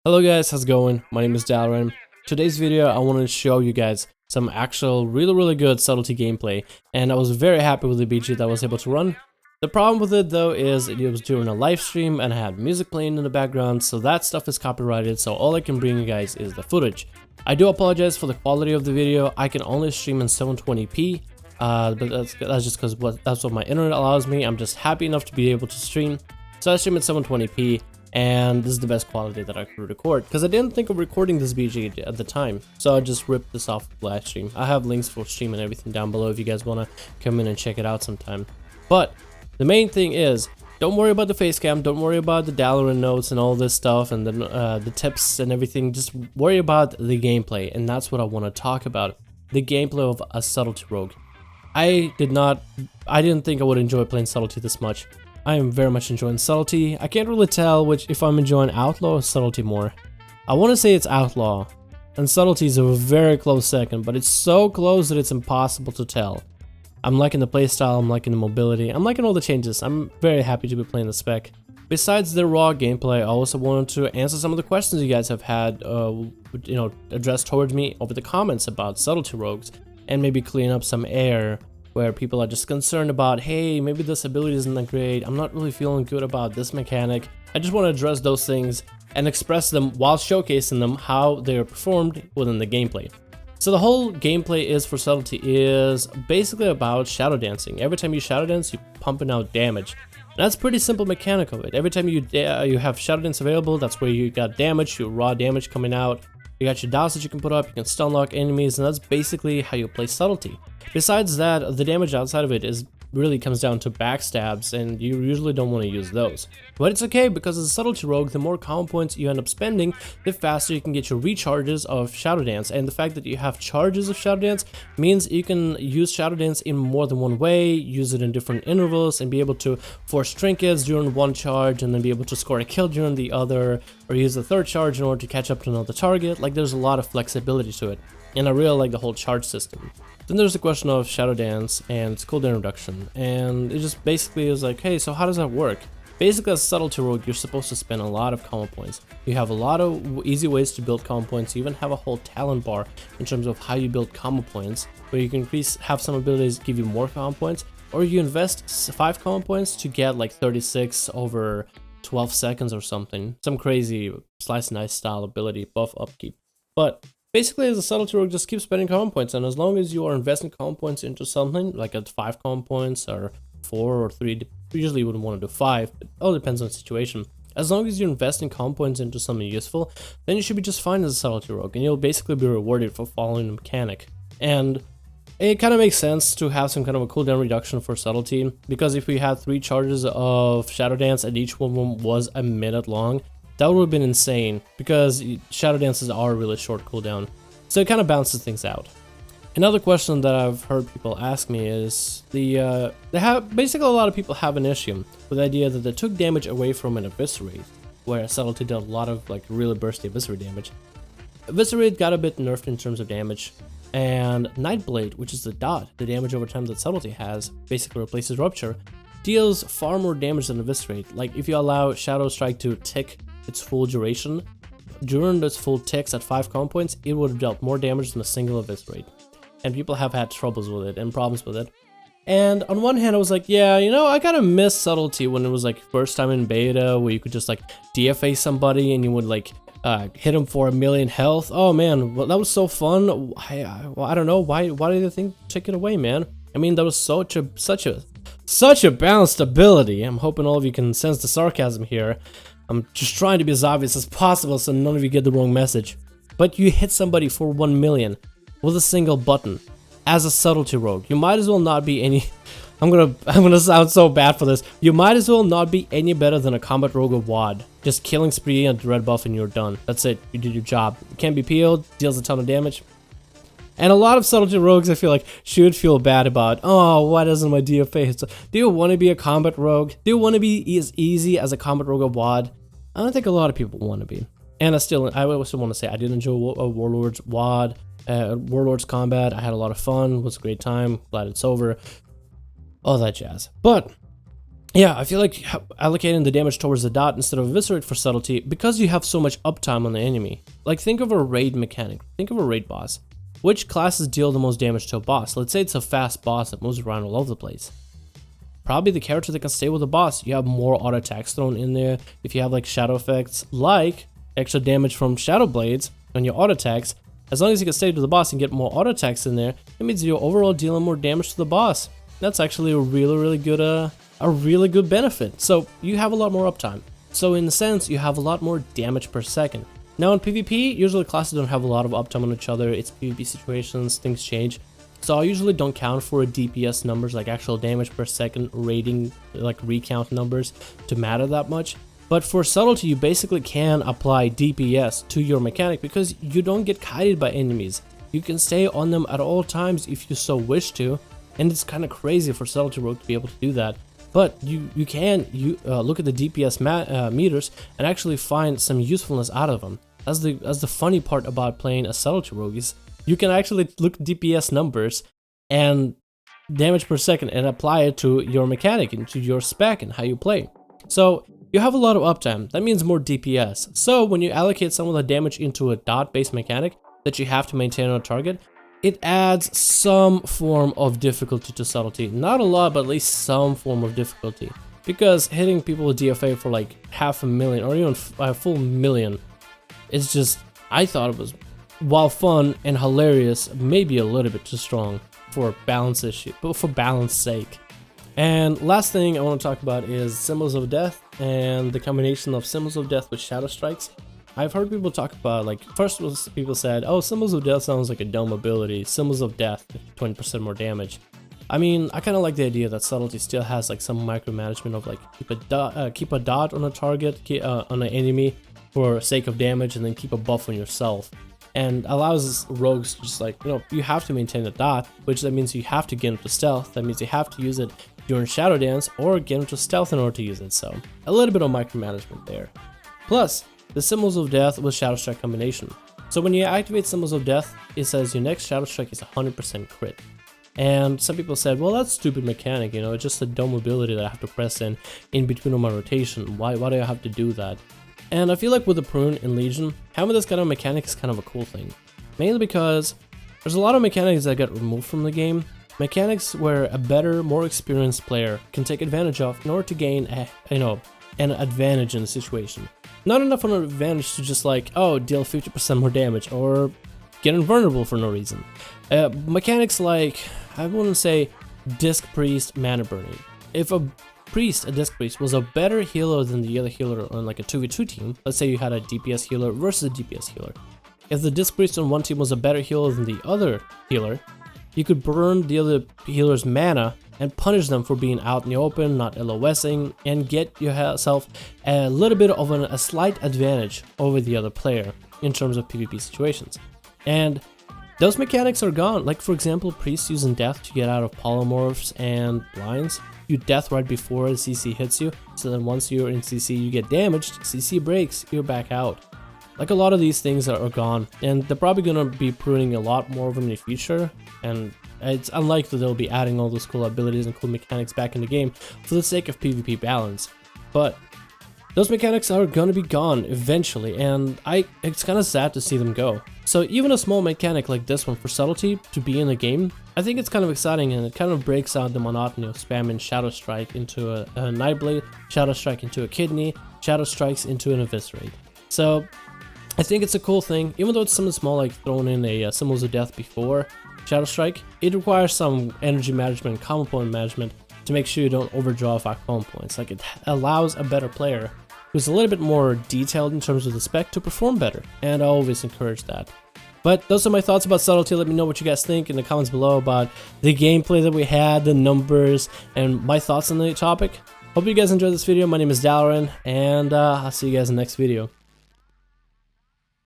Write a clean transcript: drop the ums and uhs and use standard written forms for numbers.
Hello guys, how's it going? My name is Dalren. Today's video I wanted to show you guys some actual really good Subtlety gameplay, and I was very happy with the BG that I was able to run. The problem with it though is it was during a live stream and I had music playing in the background, so that stuff is copyrighted, so all I can bring you guys is the footage. I do apologize for the quality of the video. I can only stream in 720p, but that's just because that's what my internet allows me. I'm just happy enough to be able to stream, so I stream at 720p. And this is the best quality that I could record, because I didn't think of recording this BG at the time, so I just ripped this off of Livestream. I have links for stream and everything down below if you guys want to come in and check it out sometime. But the main thing is, don't worry about the face cam, don't worry about the Dalaran notes and all this stuff and the tips and everything. Just worry about the gameplay, and that's what I want to talk about. The gameplay of a Subtlety rogue. I didn't think I would enjoy playing Subtlety this much. I am very much enjoying Subtlety. I can't really tell if I'm enjoying Outlaw or Subtlety more. I want to say it's Outlaw, and Subtlety is a very close second, but it's so close that it's impossible to tell. I'm liking the playstyle, I'm liking the mobility, I'm liking all the changes. I'm very happy to be playing the spec. Besides the raw gameplay, I also wanted to answer some of the questions you guys have had, addressed towards me over the comments about Subtlety rogues, and maybe clean up some air where people are just concerned about, hey, maybe this ability isn't that great, I'm not really feeling good about this mechanic. I just want to address those things and express them while showcasing them how they're performed within the gameplay. So the whole gameplay is for Subtlety is basically about shadow dancing. Every time you shadow dance, you're pumping out damage. And that's a pretty simple mechanic of it. Every time you have shadow dance available, that's where you got damage, your raw damage coming out. You got your douse that you can put up, you can stun lock enemies, and that's basically how you play Subtlety. Besides that, the damage outside of it really comes down to backstabs, and you usually don't want to use those. But it's okay, because as a Subtlety rogue, the more common points you end up spending, the faster you can get your recharges of Shadow Dance. And the fact that you have charges of Shadow Dance means you can use Shadow Dance in more than one way, use it in different intervals, and be able to force trinkets during one charge, and then be able to score a kill during the other, or use the third charge in order to catch up to another target. Like, there's a lot of flexibility to it, and I really like the whole charge system. Then there's the question of Shadow Dance and its cooldown reduction, and it just basically is like, hey, so how does that work? Basically, as a Subtlety rogue, you're supposed to spend a lot of combo points. You have a lot of easy ways to build combo points. You even have a whole talent bar in terms of how you build combo points, where you can have some abilities give you more combo points, or you invest 5 combo points to get like 36 over 12 seconds or something. Some crazy slice and dice style ability, buff upkeep. But basically, as a Subtlety rogue, just keep spending common points, and as long as you are investing common points into something, like at 5 common points or 4 or 3, usually you wouldn't want to do 5, it all depends on the situation. As long as you're investing common points into something useful, then you should be just fine as a Subtlety rogue, and you'll basically be rewarded for following the mechanic. And it kind of makes sense to have some kind of a cooldown reduction for Subtlety, because if we had 3 charges of Shadow Dance and each one of them was a minute long, that would have been insane, because Shadow Dances are a really short cooldown, so it kind of balances things out. Another question that I've heard people ask me is basically a lot of people have an issue with the idea that they took damage away from an Eviscerate, where Subtlety did a lot of like really bursty Eviscerate damage. Eviscerate got a bit nerfed in terms of damage, and Nightblade, which is the dot, the damage over time that Subtlety has, basically replaces Rupture, deals far more damage than Eviscerate. Like, if you allow Shadow Strike to tick its full duration, during those full ticks at 5 common points, it would have dealt more damage than a single Eviscerate. And people have had troubles with it and problems with it. And on one hand, I was like, yeah, I kind of miss Subtlety when it was like first time in beta, where you could just like DFA somebody and you would like hit him for 1,000,000 health. Oh man, well, that was so fun. I don't know, why did they think take it away, man? I mean, that was such a balanced ability. I'm hoping all of you can sense the sarcasm here. I'm just trying to be as obvious as possible so none of you get the wrong message. But you hit somebody for 1,000,000 with a single button as a Subtlety rogue. You might as well not be any... I'm gonna sound so bad for this. You might as well not be any better than a combat rogue of WoD. Just killing spree and red buff and you're done. That's it. You did your job. You can't be PO'd, deals a ton of damage. And a lot of Subtlety rogues, I feel like, should feel bad about, oh, why doesn't my DFA hit? Do you want to be a combat rogue? Do you want to be as easy as a combat rogue of WoD? I don't think a lot of people want to be. And I also want to say I did enjoy Warlords WoD, Warlords Combat. I had a lot of fun. It was a great time. Glad it's over. All that jazz. But yeah, I feel like allocating the damage towards the dot instead of eviscerate for subtlety, because you have so much uptime on the enemy. Like, think of a raid mechanic, think of a raid boss. Which classes deal the most damage to a boss? Let's say it's a fast boss that moves around all over the place. Probably the character that can stay with the boss. You have more auto attacks thrown in there. If you have like shadow effects, like extra damage from shadow blades on your auto attacks, as long as you can stay to the boss and get more auto attacks in there, it means you're overall dealing more damage to the boss. That's actually a really good benefit. So you have a lot more uptime. So in a sense, you have a lot more damage per second. Now in PvP, usually classes don't have a lot of uptime on each other. It's PvP situations, things change. So I usually don't count for DPS numbers, like actual damage per second rating, like recount numbers, to matter that much. But for subtlety, you basically can apply DPS to your mechanic because you don't get kited by enemies. You can stay on them at all times if you so wish to, and it's kind of crazy for subtlety rogue to be able to do that. But you can look at the DPS meters and actually find some usefulness out of them. That's the funny part about playing a subtlety rogue is you can actually look at DPS numbers and damage per second and apply it to your mechanic and to your spec and how you play. So you have a lot of uptime. That means more DPS. So when you allocate some of the damage into a dot-based mechanic that you have to maintain on a target, it adds some form of difficulty to subtlety. Not a lot, but at least some form of difficulty. Because hitting people with DFA for like 500,000 or even a full million is just, I thought it was, while fun and hilarious, maybe a little bit too strong for balance issue, but for balance sake. And last thing I want to talk about is Symbols of Death and the combination of Symbols of Death with Shadow Strikes. I've heard people talk about, like, first was people said, oh, Symbols of Death sounds like a dumb ability. Symbols of Death, 20% more damage. I mean, I kind of like the idea that subtlety still has like some micromanagement of like keep a dot on a target, on an enemy for sake of damage, and then keep a buff on yourself. And allows rogues to just like, you have to maintain a dot, which that means you have to get into stealth. That means you have to use it during Shadow Dance or get into stealth in order to use it. So a little bit of micromanagement there. Plus, the Symbols of Death with Shadow Strike combination. So when you activate Symbols of Death, it says your next Shadow Strike is 100% crit. And some people said, well, that's stupid mechanic, it's just a dumb ability that I have to press in between my rotation. Why do I have to do that? And I feel like with the Prune in Legion, having this kind of mechanic is kind of a cool thing. Mainly because there's a lot of mechanics that get removed from the game. Mechanics where a better, more experienced player can take advantage of in order to gain an advantage in the situation. Not enough of an advantage to just like, oh, deal 50% more damage or get invulnerable for no reason. Mechanics like, I wouldn't say Disc Priest Mana Burning. If a Disc Priest was a better healer than the other healer on like a 2v2 team, let's say you had a DPS healer versus a DPS healer. If the Disc Priest on one team was a better healer than the other healer, you could burn the other healer's mana and punish them for being out in the open, not LOSing, and get yourself a little bit of a slight advantage over the other player in terms of PvP situations. And those mechanics are gone. Like, for example, priests using death to get out of polymorphs and blinds. You death right before the CC hits you, so then once you're in CC you get damaged, CC breaks, you're back out. Like, a lot of these things are gone, and they're probably gonna be pruning a lot more of them in the future, and it's unlikely they'll be adding all those cool abilities and cool mechanics back in the game for the sake of PvP balance. But those mechanics are gonna be gone eventually, and it's kind of sad to see them go. So even a small mechanic like this one for subtlety to be in the game, I think it's kind of exciting, and it kind of breaks out the monotony of spamming Shadow Strike into a Nightblade, Shadow Strike into a Kidney, Shadow Strikes into an Eviscerate. So I think it's a cool thing, even though it's something small like throwing in a Symbols of Death before Shadow Strike. It requires some energy management and common point management to make sure you don't overdraw 5 common points. Like, it allows a better player who's a little bit more detailed in terms of the spec to perform better, and I always encourage that. But those are my thoughts about subtlety. Let me know what you guys think in the comments below about the gameplay that we had, the numbers, and my thoughts on the topic. Hope you guys enjoyed this video. My name is Dalaran, and I'll see you guys in the next video.